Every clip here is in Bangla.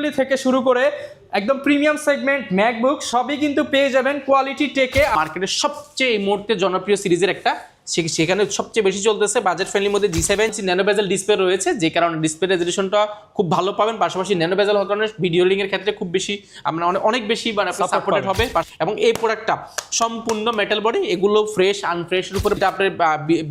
ফ্রেন্ডলি থেকে শুরু করে একদম প্রিমিয়াম সেগমেন্ট ম্যাকবুক সবই কিন্তু পেয়ে যাবেন কোয়ালিটি টেকে। মার্কেটের সবচেয়ে এই মুহূর্তে জনপ্রিয় সিরিজের একটা, সেখানে সবচেয়ে বেশি চলতেছে বাজেট ফ্রেন্ডলির মধ্যে G7 ন্যানো বেজেল ডিসপ্লে রয়েছে, যে কারণে ডিসপ্লে রেজলিউশনটা খুব ভালো পাবেন। পাশাপাশি ন্যানো বেজেল হওয়ার কারণে ভিডিও লিঙ্ক এর ক্ষেত্রে খুব বেশি আমরা অনেক বেশি সাপোর্টেড হবে। এবং এই প্রোডাক্টটা সম্পূর্ণ মেটাল বডি, এগুলো ফ্রেশ আনফ্রেশের উপরে আপনার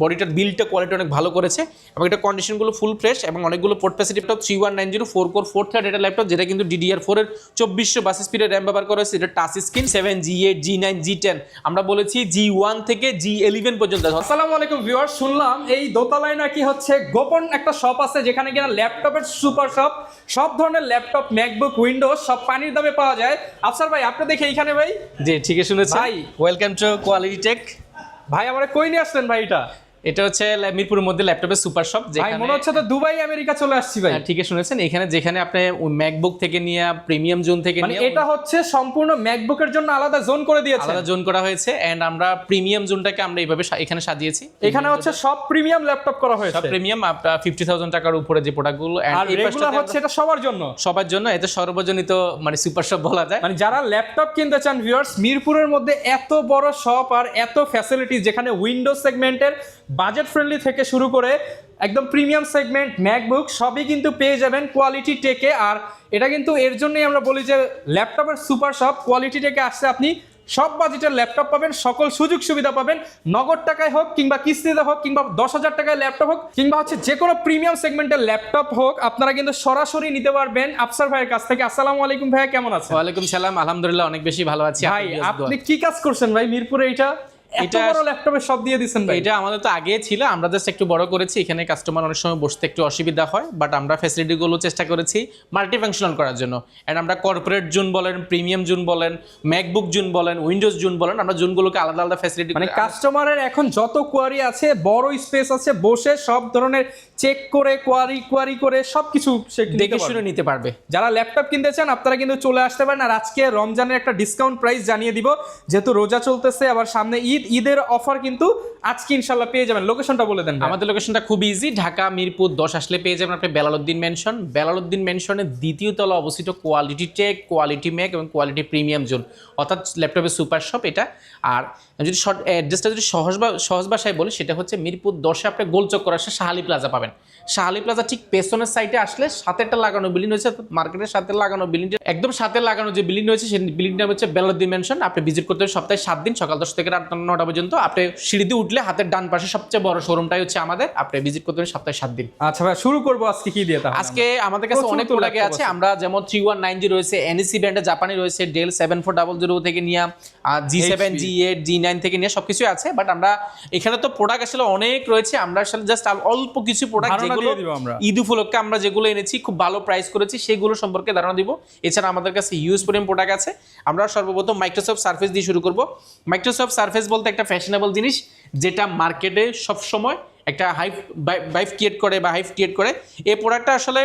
বডিটার বিল্ডটা কোয়ালিটি অনেক ভালো করেছে এবং এটা কন্ডিশনগুলো ফুল ফ্রেশ এবং অনেকগুলো পোর্ট ফ্যাসিলিটি। 3190 4 কোর 4 থ্রেড এটা ল্যাপটপ, যেটা কিন্তু DDR4 এর 2400 বাস স্পিডের RAM ব্যবহার করা হয়েছে। এটা touch screen 7 G8 G9 G10, আমরা বলেছি G1 থেকে G11 পর্যন্ত। আসসালামু আলাইকুম ভিউয়ার্স, শুনলাম এই দোতলায় নাকি হচ্ছে গোপন একটা শপ আছে যেখানে কিনা ল্যাপটপের সুপার শপ, সব ধরনের ল্যাপটপ ম্যাকবুক উইন্ডোজ সব পানির দামে পাওয়া যায়। আফসার ভাই, আপনি দেখে এইখানে ভাই? জি ঠিকই শুনেছেন ভাই। Welcome to Quality Tech. ভাই আমারে কই নিয়ে আসলেন ভাই? এটা হচ্ছে মিরপুরের মধ্যে ল্যাপটপের সুপার শপ, ভাই মনে হচ্ছে তো দুবাই আমেরিকা চলে আসছি ভাই। ঠিকই শুনেছেন, এখানে যেখানে আপনি ম্যাকবুক থেকে নিয়ে প্রিমিয়াম জোন থেকে মানে নিয়ে এটা হচ্ছে সম্পূর্ণ ম্যাকবুকের জন্য আলাদা জোন করে দিয়েছে, আলাদা জোন করা হয়েছে। এন্ড আমরা প্রিমিয়াম জোনটাকে আমরা এইভাবে এখানে সাজিয়েছি। এখানে হচ্ছে সব প্রিমিয়াম ল্যাপটপ করা হয়েছে, সব প্রিমিয়াম 50,000 টাকার উপরে যে প্রোডাক্টগুলো, আর রেগুলার হচ্ছে এটা সবার জন্য, সবার জন্য। এটা সর্বজনিত মানে সুপার শপ বলা যায়। মানে যারা ল্যাপটপ কিনতে চান ভিউয়ার্স, মিরপুরের মধ্যে এত বড় শপ আর এত ফ্যাসিলিটিস, যেখানে উইন্ডোজ সেগমেন্টের বাজেট ফ্রেন্ডলি থেকে শুরু করে একদম প্রিমিয়াম সেগমেন্ট ম্যাকবুক সবই কিন্তু পেয়ে যাবেন কোয়ালিটি টেকে। আর এটা কিন্তু এর জন্যই আমরা বলি যে ল্যাপটপের সুপার শপ। কোয়ালিটি টেকে আসছে আপনি সব বাজেটের ল্যাপটপ পাবেন, সকল সুযোগ সুবিধা পাবেন, নগদ টাকায় হোক কিংবা কিস্তিতে হোক কিংবা 10,000 টাকায় ল্যাপটপ হোক কিংবা হচ্ছে যে কোনো প্রিমিয়াম সেগমেন্টের ল্যাপটপ হোক, আপনারা কিন্তু সরাসরি নিতে পারবেন আফসার ভাইয়ের কাছ থেকে। আসসালামু আলাইকুম ভাইয়া, কেমন আছেন? ওয়ালাইকুম সালাম, আলহামদুলিল্লাহ অনেক বেশি ভালো আছি। ভাই আপনি কি কাজ করছেন ভাই মিরপুরে? এটা বড় ল্যাপটপের সব দিয়ে দিচ্ছেন ভাই? এটা আমাদের তো আগে ছিল, আমরা জাস্ট একটু বড় করেছি। এখানে কাস্টমার অনেক সময় বসতে একটু অসুবিধা হয়, বাট আমরা ফ্যাসিলিটিগুলো চেষ্টা করেছি মাল্টিফাংশনাল করার জন্য। এন্ড আমরা কর্পোরেট জোন বলেন, প্রিমিয়াম জোন বলেন, ম্যাকবুক জোন বলেন, উইন্ডোজ জোন বলেন, আমরা জোনগুলোকে আলাদা আলাদা ফ্যাসিলিটি, মানে কাস্টমারের এখন যত কোয়ারি আছে, বড় স্পেস আছে, বসে সব ধরনের চেক করে কোয়ারি করে সবকিছু সে দেখে শুনে নিতে পারবে। যারা ল্যাপটপ কিনতে চান আপনারা কিন্তু চলে আসতে পারেন। আর আজকে রমজানের একটা ডিসকাউন্ট প্রাইস জানিয়ে দিব, যেহেতু রোজা চলতেছে, আবার সামনে ঈদের অফার কিন্তু আজকে ইনশাআল্লাহ পেয়ে যাবেন। লোকেশনটা বলে দেন। আমাদের লোকেশনটা খুব ইজি, ঢাকা মিরপুর 10 আসলে পেয়ে যাবেন আপনি বেলালউদ্দিন মেনশন। বেলালউদ্দিন মেনশনের দ্বিতীয় তলা অবস্থিত কোয়ালিটি টেক, কোয়ালিটি ম্যাক এবং কোয়ালিটি প্রিমিয়াম জোন, অর্থাৎ ল্যাপটপের সুপার শপ এটা। আর যদি শর্ট অ্যাড্রেসটা যদি সহজ ভাষায় বলি, সেটা হচ্ছে মিরপুর 10-এ আপনি গোলচক্কর আসলে শাহালি প্লাজা পাবেন। শাহালি প্লাজা ঠিক পেছনের সাইডে আসলে সাথে একটা লাগানো বিল্ডিং রয়েছে, মার্কেটের সাথে লাগানো বিল্ডিং, একদম সাথে লাগানো যে বিল্ডিং রয়েছে সেই বিল্ডিংটা হচ্ছে বেলালউদ্দিন মেনশন। আপনি ভিজিট করতে হবে সপ্তাহে 7 দিন, সকাল 10 থেকে রাত 9টা পর্যন্ত। আপনি সিঁড়ি দিয়ে উঠলে হাতের ডান পাশে সবচেয়ে বড় শোরুমটাই হচ্ছে আমাদের। আপনি ভিজিট করতে হবে সপ্তাহে 7 দিন। আচ্ছা ভাই, শুরু করবো আজকে কি দিয়ে? আজকে আমাদের কাছে অনেক প্রোডাক্ট আছে। আমরা যেমন 3190 রয়েছে, NEC ব্র্যান্ডের জাপানি রয়েছে, ডেল 7400 থেকে নিয়ে G7 G8 G9 থেকে নিয়ে সবকিছু আছে। বাট আমরা এখানে তো প্রোডাক্ট আসলে অনেক রয়েছে, আমরা আসলে জাস্ট অল্প কিছু প্রোডাক্ট যেগুলো ঈদ উপলক্ষে আমরা যেগুলো এনেছি খুব ভালো প্রাইস করেছি সেগুলো সম্পর্কে ধারণা দিব। এছাড়া আমাদের কাছে ইউজ পরিমাণ প্রোডাক্ট আছে। আমরা সর্বপ্রথম মাইক্রোসফট সারফেস দিয়ে শুরু করব। মাইক্রোসফট সারফেস বলতে একটা ফ্যাশনেবল জিনিস, যেটা মার্কেটে সবসময় একটা হাইপ ক্রিয়েট করে। এই প্রোডাক্টটা আসলে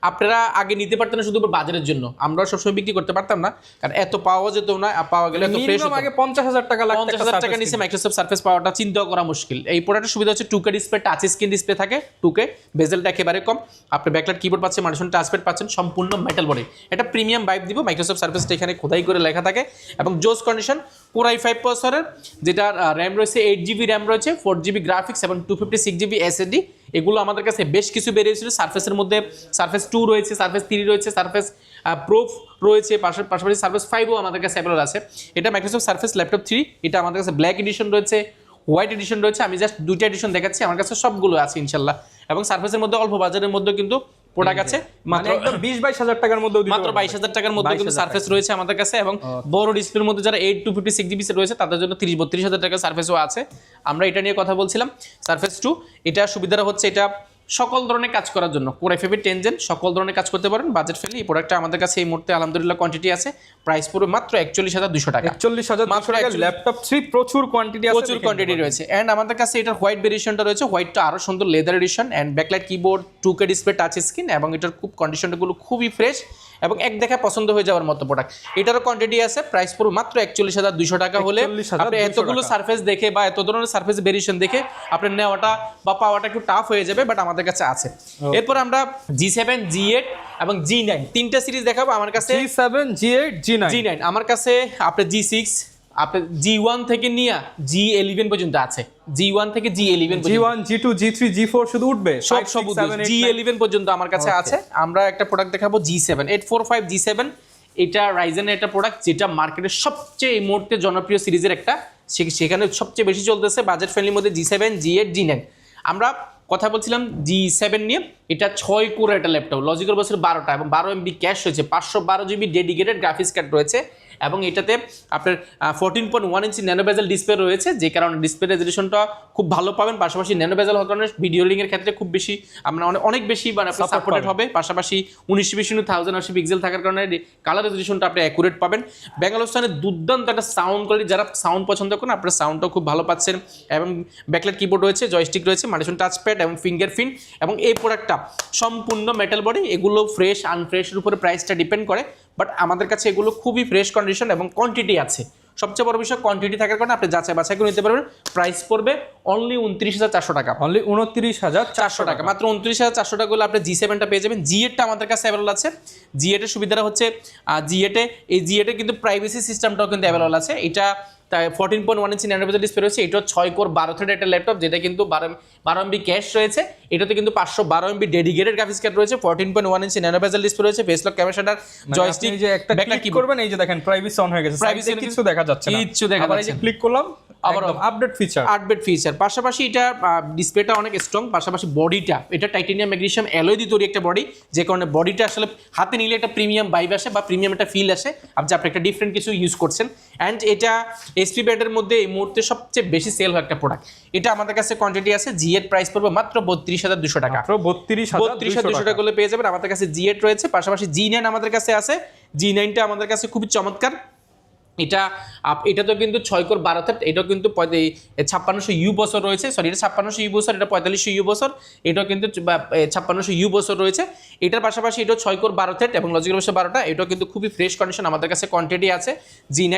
আপনারা আগে নিতে পারতেন না শুধু বাজারের জন্য, আমরা সবসময় বিক্রি করতে পারতাম না, কারণ এত পাওয়া যেত না, পাওয়া গেলে এত ফ্রেশ হতো। আগে 50,000 টাকা লাগতো, 50,000 টাকা নিচে মাইক্রোসফট সারফেস পাওয়াটা চিন্তাও করা মুশকিল। এই প্রোডাক্টের সুবিধা হচ্ছে 2K display, touch screen display থাকে 2K, বেজেলটা একেবারে কম, আপনি ব্যাকলাইট কিবোর্ড পাচ্ছেন, মানুষজন টাচপ্যাড পাচ্ছেন, সম্পূর্ণ মেটাল বডি। এটা প্রিমিয়াম ভাইব দিব। মাইক্রোসফট সারফেসটা এখানে খোদাই করে লেখা থাকে এবং জোস কন্ডিশন, Core i5 প্রসেসরের, যেটা র্যাম রয়েছে 8GB র্যাম রয়েছে, 4GB গ্রাফিক্স এবং 256GB SSD। এগুলো আমাদের কাছে বেশ কিছু বেরিয়েছিল। সারফেসের মধ্যে সারফেস 2 রয়েছে, সারফেস 3 রয়েছে, সারফেস প্রো রয়েছে, পাশাপাশি সারফেস 5ও আমাদের কাছে অ্যাভেলেবল আছে। এটা মাইক্রোসফট সারফেস ল্যাপটপ 3, এটা আমাদের কাছে ব্ল্যাক এডিশন রয়েছে, হোয়াইট এডিশন রয়েছে। আমি জাস্ট 2টা এডিশন দেখাচ্ছি, আমার কাছে সবগুলো আছে ইনশাল্লাহ। এবং সারফেসের মধ্যে অল্প বাজারের মধ্যে কিন্তু প্রোডাক্ট আছে, মাত্র 20-22 টাকার মধ্যে, মাত্র 22,000 টাকার মধ্যে কিন্তু সারফেস রয়েছে আমাদের কাছে। এবং বড় ডিসপ্লের মধ্যে যারা 8 256GB রয়েছে তাদের জন্য 30-32,000 টাকার সারফেসও আছে। আমরা এটা নিয়ে কথা বলছিলাম। সারফেস 2 এটা সুবিধাটা হচ্ছে এটা সকল ধরনের কাজ করার জন্য, Core i5 10 জেন সকল ধরনের কাজ করতে পারেন বাজেট ফ্রেন্ডলি। এই প্রোডাক্টটা আমাদের কাছে এই মুহূর্তে আলহামদুলিল্লাহ কোয়ান্টিটি আছে, প্রাইস পুরো মাত্র 41,200 টাকা। 41,200 টাকা ল্যাপটপ 3, প্রচুর কোয়ান্টিটি আছে, প্রচুর কোয়ান্টিটি রয়েছে। এন্ড আমাদের কাছে এটার হোয়াইট ভেরিয়েশনটা রয়েছে, হোয়াইটটা আরো সুন্দর leather edition, and backlight keyboard, 2K display, touch screen, এবং এটার খুব কন্ডিশনগুলো খুবই ফ্রেশ এবং এক দেখা পছন্দ হয়ে যাওয়ার মতো প্রোডাক্ট। এটারও কোয়ান্টিটি আছে, প্রাইস পুরো মাত্র 41,200 টাকা হলে 41,200 আপনি এতগুলো সারফেস দেখে বা এত ধরনের সারফেস ভেরিয়েশন দেখে আপনার নেওয়াটা বা পাওয়াটা একটু টাফ হয়ে যাবে, বাট আমাদের কাছে আছে। এরপর আমরা G7, G8 এবং G9 তিনটা সিরিজ দেখাবো আমার কাছে। G7, G8, G9। G9 আমার কাছে আপনার G6, আপনার G1 থেকে নিয়ে G11 পর্যন্ত আছে। G1 থেকে G11 G1, G2, G3, G4 শুধু উঠবে, সব 5, 6, 7, 8, 9। G11 পর্যন্ত আমার কাছে আছে। আমরা একটা প্রোডাক্ট দেখাবো G7 845 G7। এটা রাইজেনের একটা প্রোডাক্ট যেটা মার্কেটের সবচেয়ে এই মুহূর্তে জনপ্রিয় সিরিজের একটা, সেখানে সবচেয়ে বেশি চলতেছে বাজেট ফ্রেন্ডলির মধ্যে G7, G8, G9। আমরা কথা বলছিলাম G7 নিয়ে। এটা 6 কোর একটা ল্যাপটপ, লজিক্যাল বছর 12টা এবং 12 MB ক্যাশ রয়েছে, 512 GB ডেডিকেটেড গ্রাফিক্স কার্ড রয়েছে এবং এটাতে আপনার 14.1 ইঞ্চি ন্যানো বেজেল ডিসপ্লে রয়েছে, যে কারণে ডিসপ্লে রেজলিউশনটা খুব ভালো পাবেন। পাশাপাশি ন্যানো বেজেল হওয়ার কারণে ভিডিও লিঙ্ক এর ক্ষেত্রে খুব বেশি আমরা অনেক বেশি মানে সাপোর্টেড হবে। পাশাপাশি 1920x1080 পিক্সেল থাকার কারণে কালার রেজলিউশনটা আপনি অ্যাকুরেট পাবেন। ব্যাঙ্গালোর দুর্দান্ত একটা সাউন্ড কোয়ালিটি, যারা সাউন্ড পছন্দ করেন আপনারা সাউন্ডটাও খুব ভালো পাচ্ছেন এবং ব্যাকলাইট কিবোর্ড রয়েছে, জয়স্টিক রয়েছে, মাল্টিফাংশন টাচপ্যাড এবং ফিঙ্গারপ্রিন্ট। এবং এই প্রোডাক্টটা সম্পূর্ণ মেটাল বডি। এগুলো ফ্রেশ আনফ্রেশের উপরে প্রাইসটা ডিপেন্ড করে, বাট আমাদের কাছে এগুলো খুবই ফ্রেশ কন্ডিশন এবং কোয়ান্টিটি আছে। সবচেয়ে বড় বিষয় কোয়ান্টিটি থাকার কারণে আপনি যাচাই বাছাই করে নিতে পারবেন। প্রাইস পড়বে অনলি 29,400 টাকা, অনলি 29,400 টাকা, মাত্র 29,400 টাকা হলে আপনি G7টা পেয়ে যাবেন। G8টা আমাদের কাছে অ্যাভেলেবল আছে। G8 এর সুবিধাটা হচ্ছে G8 এ কিন্তু প্রাইভেসি সিস্টেমটাও কিন্তু অ্যাভেলেবল আছে। এটা 14.1 ইঞ্চি ন্যানো বেজেল ডিসপ্লে রয়েছে। এটা 6 কোর 12 থ্রেড একটা ল্যাপটপ, যেটা কিন্তু 12 MB ক্যাশ রয়েছে। এটাতে কিন্তু 512 MB ডেডিকেটেড গ্রাফিক্স কার্ড রয়েছে, 14.1 ইঞ্চি ন্যানো বেজেল ডিসপ্লে রয়েছে, face lock camera shutter, joystick, যে একটা ক্লিক করবেন, এই যে দেখেন প্রাইভেসি অন হয়ে গেছে, প্রাইভেসি কিছু দেখা যাচ্ছে না, কিচ্ছু দেখা আবার এই যাচ্ছে যে না। ক্লিক করলাম আবার আবার আপডেট ফিচার। পাশাপাশি এটা ডিসপ্লেটা অনেক স্ট্রং, পাশাপাশি বডিটা এটা টাইটানিয়াম ম্যাগনেসিয়াম অ্যালয় দিয়ে তৈরি একটা বডি, যে কারণে বডিটা আসলে হাতে নিলে একটা প্রিমিয়াম ভাইব আসে বা প্রিমিয়াম একটা ফিল আসে, আপনি একটা ডিফারেন্ট কিছু ইউজ করছেন। অ্যান্ড এটা এসপি ব্যান্ডের মধ্যে এই মুহূর্তে সবচেয়ে বেশি সেল হয় একটা প্রোডাক্ট। এটা আমাদের কাছে কোয়ান্টিটি আছে। G8 প্রাইস পড়বে মাত্র 32,200 টাকা, মাত্র 32,200 টাকা পেয়ে যাবেন। আমাদের কাছে G8 রয়েছে, পাশাপাশি G9 আমাদের কাছে আছে। G9টা আমাদের কাছে খুবই চমৎকার। এটা তো কিন্তু 6 কোর 12 থ্রেড, এটাও কিন্তু 5600 ইউ বছর রয়েছে, সরি এটা 5600 ইউ বছর, এটা 4500 ইউ বছর, এটাও কিন্তু 5600 ইউ বছর রয়েছে। এটার পাশাপাশি এটা 6 কোর 12 থ্রেড এবং লজিক্যাল বছর 12টা, এটাও কিন্তু খুবই ফ্রেশ কন্ডিশন। আমাদের কাছে কোয়ান্টিটি আছে G9।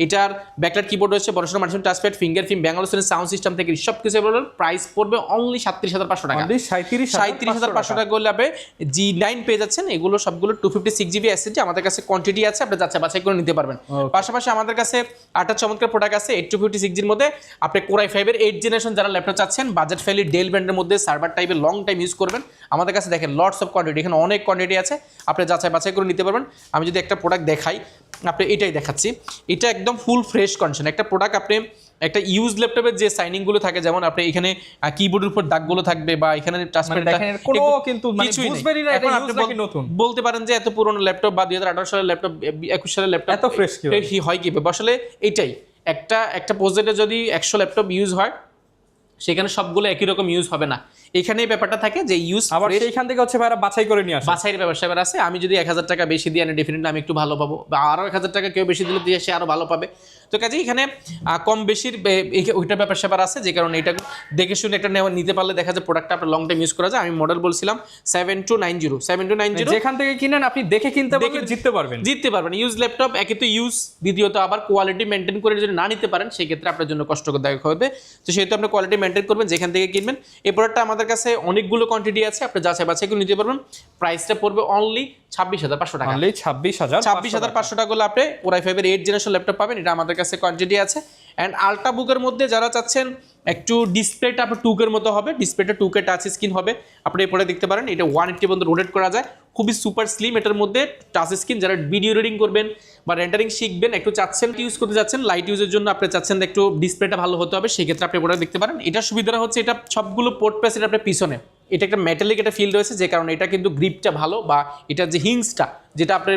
এটার ব্যাকলাইট কিবোর্ড রয়েছে, বড় multifunction touchpad, fingerprint, Bangalore sound system থেকে সব কিছু অ্যাভেলেবল। প্রাইস পড়বে অনলি 37,500 টাকা, 37,500 টাকা করলে আপনি G9 পেয়ে যাচ্ছেন। এগুলো সবগুলো 256 GB SSD আমাদের কাছে কোয়ান্টিটি আছে, আপনি যাচাই বাছাই করে নিতে পারবেন। পাশাপাশি আমাদের কাছে একটা চমৎকার প্রোডাক্ট আছে 8256 এর মধ্যে। আপনি Core i5 এর 8 জেনারেশন যারা ল্যাপটপ চাচ্ছেন, বাজেট ফ্রেন্ডলি ডেল ব্র্যান্ডের মধ্যে সার্ভার টাইপের লং টাইম ইউজ করবেন, আমাদের কাছে দেখেন লটস অফ কোয়ান্টিটি, এখানে অনেক কোয়ান্টিটি আছে, আপনি যাচাই বাছাই করে নিতে পারবেন। আমি যদি একটা প্রোডাক্ট দেখাই, আপনি এটাই দেখাচ্ছি, এটা একদম ফুল ফ্রেশ কন্ডিশন একটা প্রোডাক্ট। আপনি একটা ইউজ ল্যাপটপের যে সাইনিং গুলো থাকে, যেমন আপনি এখানে কিবোর্ডের উপর দাগগুলো থাকবে বা এখানে টাচপ্যাডটা কোনো কিন্তু বুঝবেনই না, এটা ইউজ নাকি নতুন। বলতে পারেন যে এত পুরনো ল্যাপটপ বা 2018 সালের ল্যাপটপ 21 সালের ল্যাপটপ এত ফ্রেশ কি হয় কি আসলে এটাই একটা প্রজেক্টে যদি 100 ল্যাপটপ ইউজ হয়, সেখানে সবগুলো একই রকম ইউজ হবে না। এখানেই ব্যাপারটা থাকে যে ইউজ আবার সেইখান থেকে হচ্ছে ভাইরা বাছাই করে নিয়ে আসে, বাছাইয়ের ব্যবসা আছে। আমি যদি 1000 টাকা বেশি দিই, আমি ডেফিনেটলি আমি একটু ভালো পাবো, বা আরো 1000 টাকা কেউ বেশি দিলে দিয়ে সে আরো ভালো পাবে। তো কাজে এখানে কম বেশির ওইটা ব্যাপার আছে, যে কারণে এটা দেখে শুনে একটা নিতে পারলে দেখা যায় প্রোডাক্টটা আপনার লং টাইম ইউজ করা যায়। আমি মডেল বলছিলাম 7290 যেখান থেকে কিনেন আপনি দেখে কিনতে পারবেন, জিততে পারবেন। ইউজ ল্যাপটপ একে তো ইউজ, দ্বিতীয়ত আবার কোয়ালিটি মেনটেন করে যদি না নিতে পারেন, সেক্ষেত্রে আপনার জন্য কষ্টদায়ক হবে। তো সেহেতু আপনি কোয়ালিটি মেনটেন করবেন যেখান থেকে কিনবেন। এই প্রোডাক্টটা আমাদের কাছে অনেকগুলো কোয়ান্টিটি আছে, আপনি যাচাই বাছাই করে নিতে পারবেন। প্রাইসটা পড়বে অনলি 26,500 টাকা, 26,500 টাকা হলে আপনি Core i5 এর 8 জেনারেশন ল্যাপটপ পাবেন। এটা আমাদের কাছে কোয়ান্টিটি আছে। অ্যান্ড আল্ট্রাবুকের মধ্যে যারা চাচ্ছেন একটু ডিসপ্লেটা আপনার 2K এর মতো হবে, ডিসপ্লেটা 2K টাচ স্ক্রিন হবে, আপনি এই পরে দেখতে পারেন। এটা 180 পর্যন্ত রোটেট করা যায়, খুবই সুপার স্লিম। এটার মধ্যে টাচ স্ক্রিন, যারা ভিডিও রিডিং করবেন বা রেন্ডারিং শিখবেন, একটু চাচ্ছেন ইউজ করতে যাচ্ছেন লাইট ইউজের জন্য, আপনি চাচ্ছেন একটু ডিসপ্লেটা ভালো হতে হবে, সেক্ষেত্রে আপনি এটা দেখতে পারেন। এটা সুবিধাটা হচ্ছে এটা সবগুলো পোর্ট প্যাচ এটা আপনার পিছনে, এটা একটা মেটালিক একটা ফিল রয়েছে, যে কারণে এটা কিন্তু গ্রিপটা ভালো, বা এটার যে হিংসটা, যেটা আপনার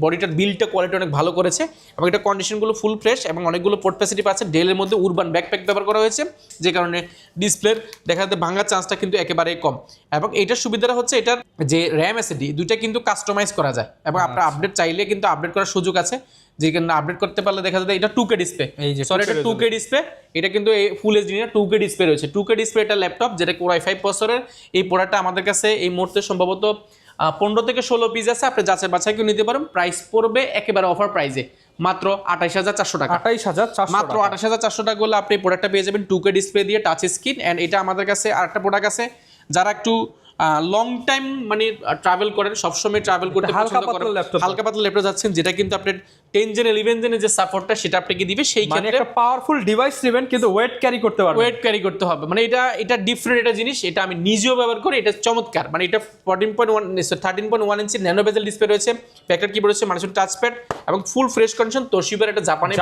বডিটার বিল্ডটা কোয়ালিটি অনেক ভালো করেছে, এবং এটা কন্ডিশনগুলো ফুল ফ্রেশ এবং অনেকগুলো পোর্ট ফ্যাসিলিটি পাচ্ছে। ডেলের মধ্যে উরবান ব্যাকপ্যাক ব্যবহার করা হয়েছে, যে কারণে ডিসপ্লের দেখা যাচ্ছে ভাঙার চান্সটা কিন্তু একেবারেই কম। এবং এটার সুবিধাটা হচ্ছে এটার যে র্যাম এসএসডি দুইটা কিন্তু কাস্টমাইজ করা যায়, এবং আপনার আপডেট চাইলে কিন্তু আপডেট করার সুযোগ আছে, যেখানে আপডেট করতে পারলে দেখা যায় এটা 2K ডিসপ্লে, সরি এটা 2K ডিসপ্লে, এটা কিন্তু ফুল এইচডি না 2K ডিসপ্লে রয়েছে। 2K ডিসপ্লে এটা ল্যাপটপ যেটা Core i5 প্রসেসরের। এই প্রোডাক্টটা আমাদের কাছে এই মুহূর্তে সম্ভবত 15 থেকে 16 পিস আছে, আপনি যাচাই বাছাই করে নিতে পারেন। প্রাইস পড়বে একেবারে অফার প্রাইসে মাত্র 28400 টাকা। 28400 মাত্র 28400 টাকা করলে আপনি প্রোডাক্টটা পেয়ে যাবেন 2K ডিসপ্লে দিয়ে, টাচ স্ক্রিন। এন্ড এটা আমাদের কাছে আরেকটা প্রোডাক্ট আছে, যারা একটু লং টাইম মানে ট্রাভেল করেন, সবসময় ট্রাভেল করতে হালকা পছন্দ করেন, পাতলা ল্যাপটপ, হালকা পাতলা ল্যাপটপ যাচ্ছেন, যেটা কিন্তু আপনার 10 জেন 11 জেনের যে সাপোর্টটা সেটা আপনাকে দিবে, সেই মানে ক্ষেত্রে একটা পাওয়ারফুল ডিভাইস নেবেন কিন্তু ওয়েট ক্যারি করতে পারবেন। ওয়েট ক্যারি করতে হবে, মানে এটা ডিফারেন্ট একটা জিনিস, এটা আমি নিজেও ব্যবহার করি, এটা চমৎকার। মানে এটা 13.1 ইঞ্চি ন্যানো বেজেল ডিসপ্লে রয়েছে, ব্যাকলাইট কিবোর্ড রয়েছে, মানুষের টাচপ্যাড এবং ফুল ফ্রেশ কন্ডিশন। তোশিবার একটা জাপানি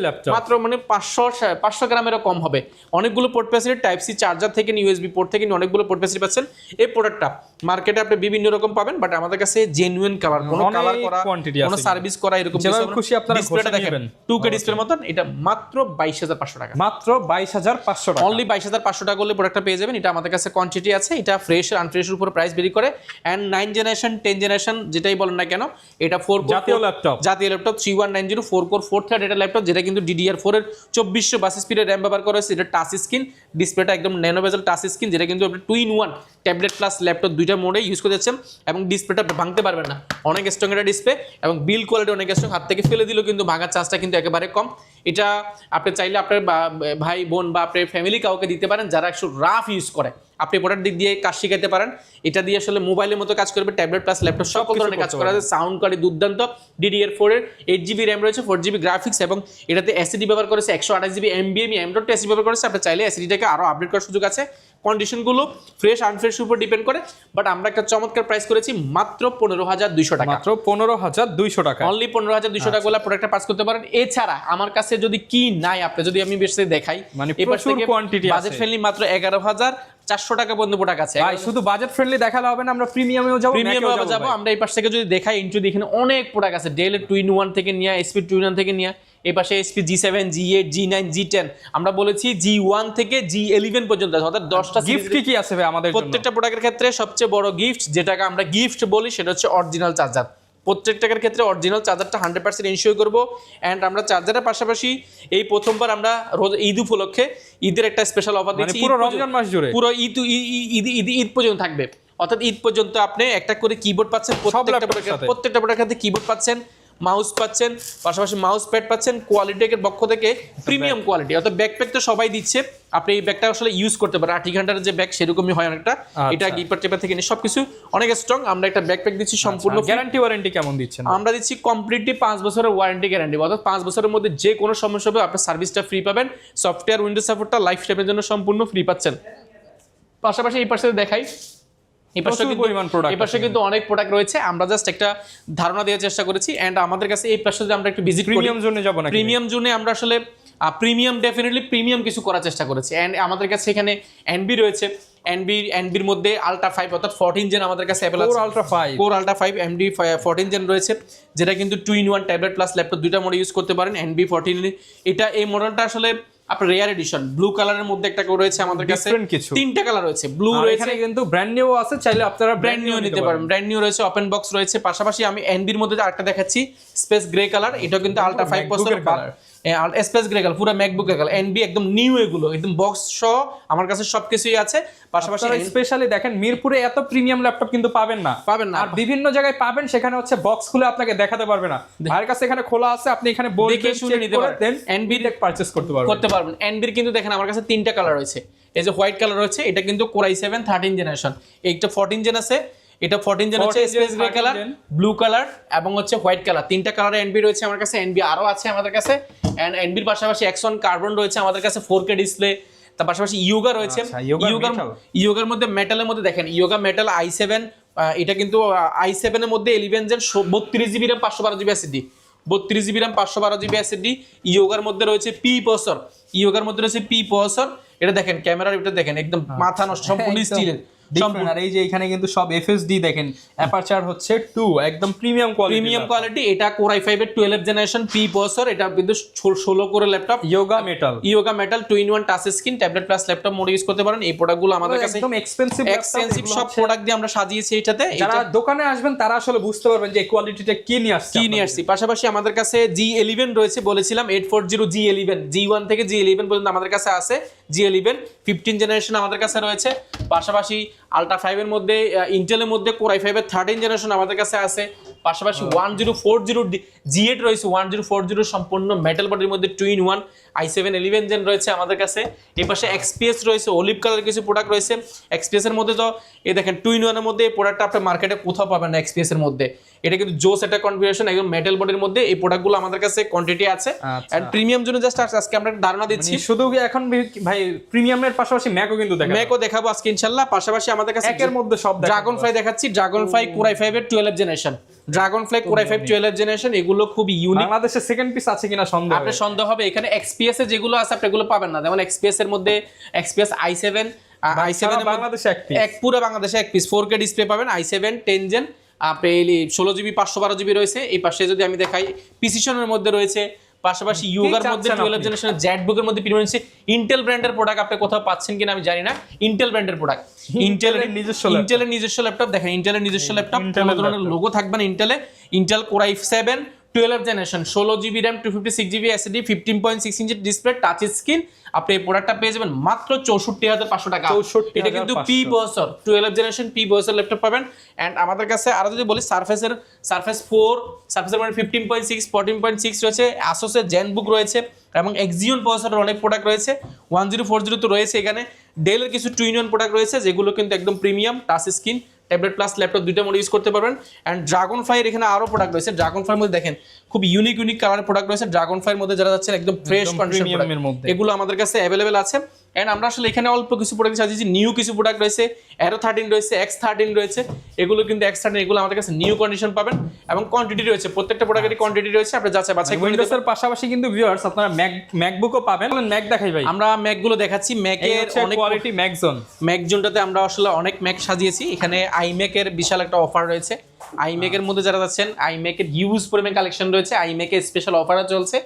ল্যাপটপ, মাত্র মানে 500 গ্রামেরও কম হবে। অনেকগুলো port facility, type C charger থেকে ইউএসবি পোর্ট থেকে অনেকগুলো পোর্ট ফ্যাসিলিটি পাচ্ছেন। এই প্রোডাক্টটা মার্কেটে আপনি বিভিন্ন রকম পাবেন, বাট আমাদের কাছে জেনুইন কালার, কোনো কালার করা, কোনো সার্ভিস করা এরকম খুশি আপনারা ডিসপ্লেটা দেখেন 2K ডিসপ্লের মতন। এটা মাত্র 22500 টাকা, মাত্র 22500 টাকা, অনলি 22500 টাকা করলে প্রোডাক্টটা পেয়ে যাবেন। এটা আমাদের কাছে কোয়ান্টিটি আছে, এটা ফ্রেশ আর আনফ্রেশের উপর প্রাইস ভেরি করে। এন্ড 9 জেনারেশন 10 জেনারেশন যেটাই বলেন না কেন, এটা 4 কোর জাতীয় ল্যাপটপ 3190 4 কোর 4 থ্রেড এটা ল্যাপটপ, যেটা কিন্তু DDR4 এর 2422 স্পিডের RAM ব্যবহার করা হয়েছে। এটা টাচ স্ক্রিন, ডিসপ্লেটা একদম ন্যানো বেজেল টাচ স্ক্রিন, যেটা কিন্তু আপনি 2-in-1 ট্যাবলেট প্লাস ল্যাপটপ দুইটা মোডে ইউজ করতে যাচ্ছেন, এবং ডিসপ্লেটা ভাঙতে পারবেন না, অনেক স্ট্রং এটা ডিসপ্লে, এবং বিল্ড কোয়ালিটি অনেক স্ট্রং, হাত থেকে ফেলে দিলেও কিন্তু ভাঙার চান্সটা কিন্তু একেবারে কম। এটা আপনি চাইলে আপনার ভাই বোন বা আপনার ফ্যামিলি কাউকে দিতে পারেন যারা একটু রাফ ইউজ করে, আপনি প্রোডাক্ট দিক দিয়ে কাজ শিখাতে পারেন। এটা দিয়ে আসলে মোবাইলের মতো কাজ করবে, ট্যাবলেট প্লাস ল্যাপটপ সকল ধরনের কাজ করা যায়। সাউন্ড কোয়ালিটি দুর্দান্ত, DDR4 এর 8GB RAM রয়েছে, 4GB গ্রাফিক্স, এবং এটাতে SSD ব্যবহার করেছে 128GB NVMe M.2 SSD ব্যবহার করেছে। আপনি চাইলে SSDটাকে আরো আপডেট করার সুযোগ আছে। কন্ডিশনগুলো ফ্রেশ আনফ্রেশ উপর ডিপেন্ড করে, বাট আমরা একটা চমৎকার প্রাইস করেছি মাত্র 15200 টাকা, মাত্র 15200 টাকা, অনলি 15200 টাকা হলে প্রোডাক্টটা পাস করতে পারেন। এছাড়া আমার কাছে যদি কি নাই, আপনি যদি আমি বেশি দেখাই, মানে প্রচুর কোয়ান্টিটি আছে, বাজেট ফ্রেন্ডলি মাত্র 11400 টাকা পর্যন্ত প্রোডাক্ট আছে। ভাই শুধু বাজেট ফ্রেন্ডলি দেখালে হবে না, আমরা প্রিমিয়ামেও যাব, প্রিমিয়ামেও যাব। আমরা এই পাশ থেকে যদি দেখাই ইন্টু এখানে অনেক প্রোডাক্ট আছে, ডেল 2-in-1 থেকে নিয়ে SP 2-in-1 থেকে নিয়ে এই পাশে SP G7 G8 G9 G10, আমরা বলেছি G1 থেকে G11 পর্যন্ত আছে, অর্থাৎ 10টা গিফট কি আছে ভাই আমাদের জন্য? প্রত্যেকটা প্রোডাক্টের ক্ষেত্রে সবচেয়ে বড় গিফট যেটাকে আমরা গিফট বলি সেটা হচ্ছে অরিজিনাল চার্জার। প্রত্যেকটার ক্ষেত্রে অরিজিনাল চার্জারটা 100% ইনশিওর করবো। অ্যান্ড আমরা চার্জারের পাশাপাশি এই প্রথমবার আমরা ঈদ উপলক্ষে ঈদের একটা স্পেশাল অফার দিচ্ছি, পুরো রমজান মাস জুড়ে, পুরো ঈদ পর্যন্ত থাকবে, অর্থাৎ ঈদ পর্যন্ত আপনি একটা করে কিবোর্ড পাচ্ছেন, প্রত্যেকটা প্রোডাক্টের সাথে কিবোর্ড পাচ্ছেন, মাউস পাচ্ছেন, পাশাপাশি মাউস প্যাড পাচ্ছেন, কোয়ালিটির পক্ষ থেকে প্রিমিয়াম কোয়ালিটি। অর্থাৎ ব্যাকপ্যাক তো সবাই দিচ্ছে, আপনি এই ব্যাগটা আসলে ইউজ করতে পারেন, 8 ঘন্টার যে ব্যাগ সেরকমই হয় অনেকটা। এটা গিপার টেপার থেকে নিয়ে সবকিছু অনেক স্ট্রং। আমরা একটা ব্যাকপ্যাক দিচ্ছি সম্পূর্ণ গ্যারান্টি ওয়ারেন্টি কেমন দিচ্ছেন? আমরা দিচ্ছি কমপ্লিটলি 5 বছরের ওয়ারেন্টি গ্যারান্টি, অর্থাৎ 5 বছরের মধ্যে যে কোনো সমস্যা হবে আপনার সার্ভিসটা ফ্রি পাবেন, সফটওয়্যার উইন্ডোজ সাপোর্টটা লাইফ টাইমের জন্য সম্পূর্ণ ফ্রি পাচ্ছেন। পাশাপাশি এই পাশে দেখাই, এই পাশে কিন্তু অনেক প্রোডাক্ট রয়েছে, আমরা জাস্ট একটা ধারণা দেওয়ার চেষ্টা করেছি। এন্ড আমাদের কাছে এই পাশে যদি আমরা একটু ভিজিট করি, প্রিমিয়াম জোনে যাব না, প্রিমিয়াম জোনে আমরা আসলে প্রিমিয়াম ডেফিনেটলি প্রিমিয়াম কিছু করার চেষ্টা করেছি। এন্ড আমাদের কাছে এখানে NB রয়েছে, NBর মধ্যে আলট্রা 5 অর্থাৎ 14 জেন আমাদের কাছে अवेलेबल আছে, কোর আলট্রা 5 MD 14 জেন রয়েছে, যেটা কিন্তু 2-in-1 ট্যাবলেট প্লাস ল্যাপটপ দুইটা মোডে ইউজ করতে পারেন। NB14 এটা এই মডেলটা আসলে আপনার রেয়ার এডিশন, ব্লু কালারের মধ্যে একটা রয়েছে আমাদের কাছে, তিনটা কালার রয়েছে, ব্লু রয়েছে, এখানে কিন্তু ব্র্যান্ড নিউ আছে, চাইলে আপনারা ব্র্যান্ড নিউ নিতে পারেন, ব্র্যান্ড নিউ রয়েছে, ওপেন বক্স রয়েছে। পাশাপাশি আমি NBর মধ্যে আরেকটা দেখাচ্ছি, স্পেস গ্রে কালার, এটা কিন্তু ultra 5 processor colour, space grey colour, পুরো ম্যাকবুক কালার, NB একদম নিউ, এগুলো একদম বক্স সহ আমার কাছে সবকিছুই আছে। পাশাপাশি স্পেশালি দেখেন মিরপুরে এত প্রিমিয়াম ল্যাপটপ কিন্তু পাবেন না, আর বিভিন্ন জায়গায় পাবেন, সেখানে হচ্ছে বক্স খুলে আপনাকে দেখাতে পারবে না, ভাইয়ের কাছে এখানে খোলা আছে, আপনি এখানে দেখে শুনে নিতে পারবেন, NB টেক পারচেজ করতে পারবেন। NBর কিন্তু দেখেন আমার কাছে তিনটা কালার রয়েছে, এই যে হোয়াইট কালার রয়েছে, এটা কিন্তু Core i7 13 জেনারেশন, এইটা 14 জেন আছে, এটা 14 জেন হচ্ছে space grey colour, blue colour এবং হচ্ছে হোয়াইট কালার, তিনটা কালারে NB রয়েছে আমার কাছে। NB আরো আছে আমাদের কাছে, এন্ড NBর পাশাপাশি Axon কার্বন রয়েছে আমাদের কাছে, 4K ডিসপ্লে, তার পাশাপাশি ইয়োগা রয়েছে। ইয়োগার মধ্যে মেটালের মধ্যে দেখেন ইয়োগা মেটাল i7, এটা কিন্তু i7 এর মধ্যে 11 gen 32GB RAM 512GB SSD, 32GB RAM 512GB SSD। ইয়োগার মধ্যে রয়েছে P প্রসেসর, এটা দেখেন ক্যামেরার, এটা দেখেন একদম মাথা নষ্ট, সম্পূর্ণ স্টিলের, আর এই যে এখানে কিন্তু সব FSD দেখেন, অ্যাপারচার হচ্ছে 2, একদম প্রিমিয়াম কোয়ালিটি। এটা Core i5 এর 12 জেনারেশন P প্রসেসর, এটা কিন্তু 16 কোরের laptop, yoga metal 2-in-1 touch screen, tablet plus laptop mode use করতে পারেন। এই প্রোডাক্টগুলো আমাদের কাছে একদম এক্সপেন্সিভ সব প্রোডাক্ট দিয়ে আমরা সাজিয়েছি এটাতে। যারা দোকানে আসবেন তারা আসলে বুঝতে পারবেন যে কোয়ালিটিটা কি নিয়ে আসছি। পাশাপাশি আমাদের কাছে G11 রয়েছে, বলেছিলাম 840 G11, G1 থেকে G11 পর্যন্ত আমাদের কাছে আছে। G11 15 জেনারেশন আমাদের কাছে রয়েছে। পাশাপাশি আলট্রা 5 এর মধ্যে ইন্টেলের মধ্যে কোর i5 এর 13 জেনারেশন আমাদের কাছে আছে, পাশাপাশি 1040 G8 রয়েছে, 1040 সম্পূর্ণ মেটাল বডির মধ্যে 2-in-1 i7 11 জেন রয়েছে আমাদের কাছে। এই পাশে XPS রয়েছে, অলিভ কালার কিছু প্রোডাক্ট রয়েছে। XPS এর মধ্যে তো এই দেখেন 2-in-1 এর মধ্যে এই প্রোডাক্টটা আপনি মার্কেটে কোথাও পাবেন না XPS এর মধ্যে। এটা কিন্তু জোস একটা কনফিগারেশন, একদম মেটাল বডির মধ্যে এই প্রোডাক্টগুলো আমাদের কাছে কোয়ান্টিটি আছে। এন্ড প্রিমিয়াম জন্য জাস্ট আজকে আমরা ধারণা দিচ্ছি, শুধু এখন ভাই প্রিমিয়ামের পাশাপাশি ম্যাকও কিন্তু দেখাবো, ম্যাকও দেখাবো আজকে ইনশাআল্লাহ। পাশাপাশি আমাদের কাছে একের মধ্যে সব ড্রাগনফ্লাই দেখাচ্ছি, ড্রাগনফ্লাই কোর i5 এর 12 generation, Dragonfly core i5 12 generation, এগুলো খুব ইউনিক। বাংলাদেশে সেকেন্ড পিস আছে কিনা সন্দেহ, আপনার সন্দেহ হবে। এখানে XPS এর যেগুলো আছে আপনি এগুলো পাবেন না, যেমন XPS এর মধ্যে XPS i7 এর বাংলাদেশে এক পুরো বাংলাদেশে এক পিস 4K ডিসপ্লে পাবেন, i7 10 জেন, আপনি 16GB 512GB রয়েছে। এই পাশে যদি আমি দেখাই প্রিসিশনের মধ্যে রয়েছে, পাশাপাশি ইউগার মধ্যে 12 জেনারেশনের জেটবুকের মধ্যে প্রিমিয়াম ইন্টেল ব্র্যান্ডের প্রোডাক্ট আপনি কোথাও পাচ্ছেন কিনা আমি জানি না, ইন্টেল ব্র্যান্ডের প্রোডাক্ট, ইন্টেলের নিজস্ব ল্যাপটপ দেখেন, ইন্টেলের নিজস্ব ল্যাপটপ, কোনো ধরনের লোগো থাকবে না ইন্টেলে। Intel core i7 12 generation, 16GB RAM 256GB SSD, 15.6 ইঞ্চি ডিসপ্লে, টাচ স্ক্রিন। আপনি এই প্রোডাক্টটা পেয়ে যাবেন মাত্র 64,500 টাকা। এটা কিন্তু পি বছর 12 জেনারেশন পি বছর ল্যাপটপ পাবেন। এন্ড আমাদের কাছে আরো যদি বলি সারফেসের 4 মানে 15.6 14.6 রয়েছে, আসোসের জেনবুক রয়েছে এবং এক্সিওন প্রসেসরের অনেক প্রোডাক্ট রয়েছে, 1040 তো রয়েছে। এখানে ডেলের কিছু 2-in-1 প্রোডাক্ট রয়েছে যেগুলো কিন্তু একদম premium, touch screen, tablet plus laptop দুইটা মোড ইউজ করতে পারবেন। এন্ড ড্রাগনফ্লাইয়ের এখানে আরো প্রোডাক্ট রয়েছে, ড্রাগনফ্লাইয়ের মধ্যে দেখেন খুব ইউনিক কালারের প্রোডাক্ট রয়েছে। ড্রাগনফ্লাইয়ের মধ্যে যারা যাচ্ছেন একদম ফ্রেশ কন্ডিশন প্রোডাক্ট, এগুলো আমাদের কাছে অ্যাভেলেবেল আছে। এন্ড আমরা আসলে এখানে অল্প কিছু প্রোডাক্ট সাজিয়েছি, নিউ কিছু প্রোডাক্ট রয়েছে, Aero 13 রয়েছে, X13 রয়েছে, এগুলো কিন্তু X13 এগুলো আমাদের কাছে নিউ কন্ডিশন পাবেন এবং কোয়ান্টিটি রয়েছে, প্রত্যেকটা প্রোডাক্টেরই কোয়ান্টিটি রয়েছে, আপনি যাচাই বাছাই করে উইন্ডোজের পাশাপাশি কিন্তু ভিউয়ার্স আপনারা ম্যাকবুকও পাবেন। ম্যাক দেখাই ভাই, আমরা ম্যাকগুলো দেখাচ্ছি, ম্যাকের অনেক কোয়ালিটি ম্যাক জোনটাতে আমরা আসলে অনেক ম্যাক সাজিয়েছি। এখানে আইম্যাকের বিশাল একটা অফার রয়েছে, আইম্যাকের মধ্যে যারা যাচ্ছেন আইম্যাকের হিউজ পরিমাণ কালেকশন রয়েছে, আইম্যাকের স্পেশাল অফারও চলছে।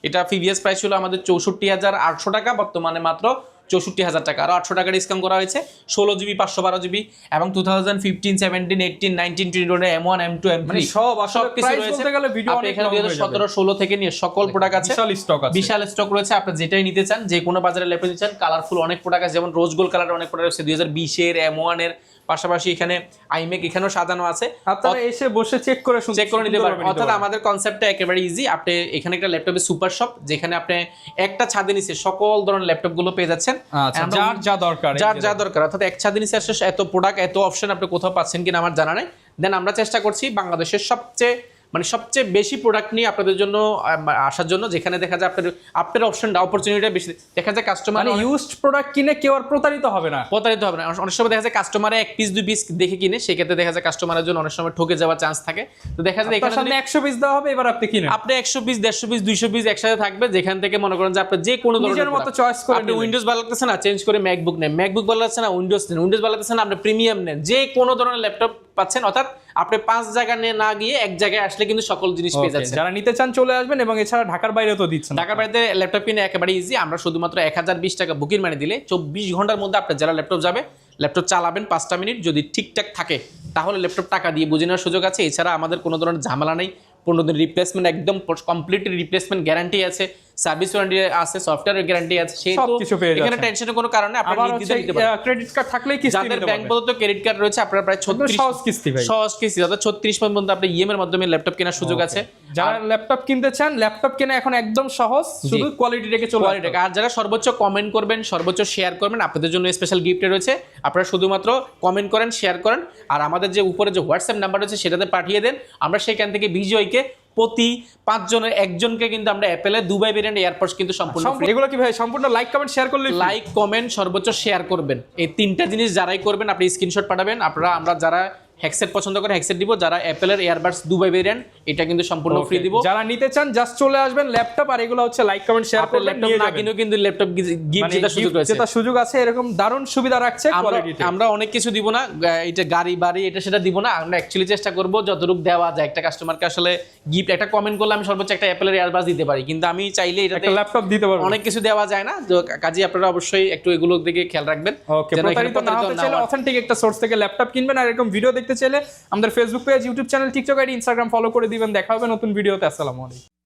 এটা প্রিভিয়াস প্রাইস ছিল আমাদের 64,800 টাকা, বর্তমানে মাত্র 64,000 টাকা, আরো 800 টাকা ডিসকাউন্ট করা হয়েছে। 16GB 512GB এবং 2015 17 18 19 20 M1 M2 M3 মানে সব কিছু রয়েছে। আপনি এখানে 2017 16 থেকে নিয়ে সকল প্রোডাক্ট আছে, বিশাল স্টক রয়েছে। আপনি যেটাই নিতে চান, যে কোনো বাজারে ল্যাপটপ নিতে চান, কালারফুল অনেক প্রোডাক্ট আছে, যেমন রোজ গোল্ড কালারের অনেক প্রোডাক্ট আছে 2020 এর M1 এর, পাশাপাশি এখানে আইম্যাক এখানেও সাজানো আছে, আপনারা এসে বসে চেক করে নিতে পারবেন। অর্থাৎ আমাদের কনসেপ্টটা একেবারে ইজি। আপনি এখানে একটা ল্যাপটপের সুপার শপ, যেখানে আপনি একটা ছাদে নিচে সকল ধরনের ল্যাপটপ গুলো পেয়ে যাচ্ছেন, যার যা দরকার। অর্থাৎ এক ছাদে নিচে এত প্রোডাক্ট এত অপশন আপনি কোথাও পাচ্ছেন কিনা আমার জানা নেই। দেন আমরা চেষ্টা করছি বাংলাদেশের সবচেয়ে বেশি প্রোডাক্ট নিয়ে আপনাদের জন্য আসার জন্য, যেখানে দেখা যায় আপনার অপশনটা অপরচুনিটিটা বেশি। দেখা যায় কাস্টমার মানে ইউজড প্রোডাক্ট কিনে কেউ আর প্রতারিত হবে না। অনেক সময় দেখা যায় কাস্টমারে এক পিস 2 পিস দেখে কিনে, সেক্ষেত্রে দেখা যায় কাস্টমারের জন্য অনেক সময় ঠকে যাওয়ার চান্স থাকে। তো দেখা যায় এখানে 100 পিস দেওয়া হবে, এবার আপনি কিনেন, আপনি 100 পিস 150 পিস 200 পিস একসাথে থাকবে, যেখান থেকে মনে করেন যে আপনি যে কোনো নিজের মতো চয়েস করে আপনি উইন্ডোজ ভালো লাগতেছে না চেঞ্জ করে ম্যাকবুক নেন, ম্যাকবুক ভালো লাগছে না উইন্ডোজ নেন, উইন্ডোজ ভালো লাগতেছে না আপনি প্রিমিয়াম নেন, যে কোনো ধরনের ল্যাপটপ পাচ্ছেন। অর্থাৎ আপনি 5 জায়গা নিয়ে না গিয়ে এক জায়গায় আসলে কিন্তু সকল জিনিস পেয়ে যাচ্ছেন। যারা নিতে চান চলে আসবেন, এবং এছাড়া ঢাকার বাইরেও তো দিচ্ছেন। ঢাকার বাইরে ল্যাপটপ কিনে একেবারে ইজি। আমরা শুধুমাত্র 1020 টাকা বুকিং মানি দিলে 24 ঘন্টার মধ্যে আপনার যারা ল্যাপটপ যাবে, ল্যাপটপ চালাবেন 5টা মিনিট, যদি ঠিকঠাক থাকে তাহলে ল্যাপটপ টাকা দিয়ে বুঝে নেওয়ার সুযোগ আছে। এছাড়া আমাদের কোনো ধরনের ঝামেলা নেই, 15 দিন রিপ্লেসমেন্ট, একদম কমপ্লিট রিপ্লেসমেন্ট গ্যারান্টি আছে, সার্ভিস ওয়ারেন্টি আছে, সফটওয়্যার গ্যারান্টি আছে। সেই তো এখানে টেনশনের কোনো কারণ নেই, আপনারা নিতে দিতে পারেন। ক্রেডিট কার্ড থাকলেই কিস্তি নিতে পারবেন। যাদের ব্যাংক প্রদত্ত ক্রেডিট কার্ড রয়েছে আপনারা প্রায় 36 সহজ কিস্তি ভাই, সহজ কিস্তি, অর্থাৎ 36 পর্যন্ত আপনি ইএমআই এর মাধ্যমে ল্যাপটপ কেনার সুযোগ আছে। যারা ল্যাপটপ কিনতে চান, ল্যাপটপ কেনা এখন একদম সহজ, শুধু কোয়ালিটি রেখে চলে আসবে। আর যারা সর্বোচ্চ কমেন্ট করবেন, সর্বোচ্চ শেয়ার করবেন, আপনাদের জন্য স্পেশাল গিফট রয়েছে। আপনারা শুধুমাত্র কমেন্ট করেন, শেয়ার করেন, আর আমাদের যে উপরে যে হোয়াটসঅ্যাপ নাম্বার রয়েছে সেটাতে পাঠিয়ে দেন। আমরা সেখান থেকে বিজয়কে প্রতি 5 জনের একজনকে কিন্তু আমরা অ্যাপেলের দুবাই ভেরিয়েন্ট এয়ারপডস কিন্তু সম্পূর্ণ ফ্রি। এগুলো কি ভাই সম্পূর্ণ লাইক কমেন্ট শেয়ার করলে? লাইক কমেন্ট সর্বোচ্চ শেয়ার করবেন, এই 3টা জিনিস যারাই করবেন আপনি স্ক্রিনশট পাঠাবেন। আমরা যারা হেডসেট পছন্দ করে হেডসেট দিব, যারা অ্যাপেলের এয়ারবাডস দুবাই ভেরিয়েন্ট এটা কিন্তু সম্পূর্ণ ফ্রি দিব। যারা নিতে চান জাস্ট চলে আসবেন ল্যাপটপ, আর এগুলো হচ্ছে লাইক কমেন্ট শেয়ার করে ল্যাপটপ না কিনেও কিন্তু ল্যাপটপ গিফট জেতার সুযোগ রয়েছে, জেতার সুযোগ আছে। এরকম দারুণ সুবিধা রাখছে কোয়ালিটিতে। আমরা অনেক কিছু দিব না, এটা গাড়ি বাড়ি এটা সেটা দিব না। আমরা অ্যাকচুয়ালি চেষ্টা করব যতটুকু দেওয়া যায় একটা কাস্টমারকে আসলে গিফট। একটা কমেন্ট করলে আমি সর্বোচ্চ একটা অ্যাপেলের এয়ারবাডস দিতে পারি, কিন্তু আমি চাইলে এটাতে একটা ল্যাপটপ দিতে পারবো। অনেক কিছু দেওয়া যায় না, তো কাজেই আপনারা অবশ্যই একটু এগুলোর দিকে খেয়াল রাখবেন। ওকে, প্রতারিত না হতে চাইলে অথেন্টিক একটা সোর্স থেকে ল্যাপটপ কিনবেন। আর এরকম ভিডিও দেখতে চাইলে আমাদের Facebook page, YouTube channel, TikTok ID, Instagram follow করে দিবেন। দেখা হবে নতুন ভিডিওতে। আসসালামু আলাইকুম।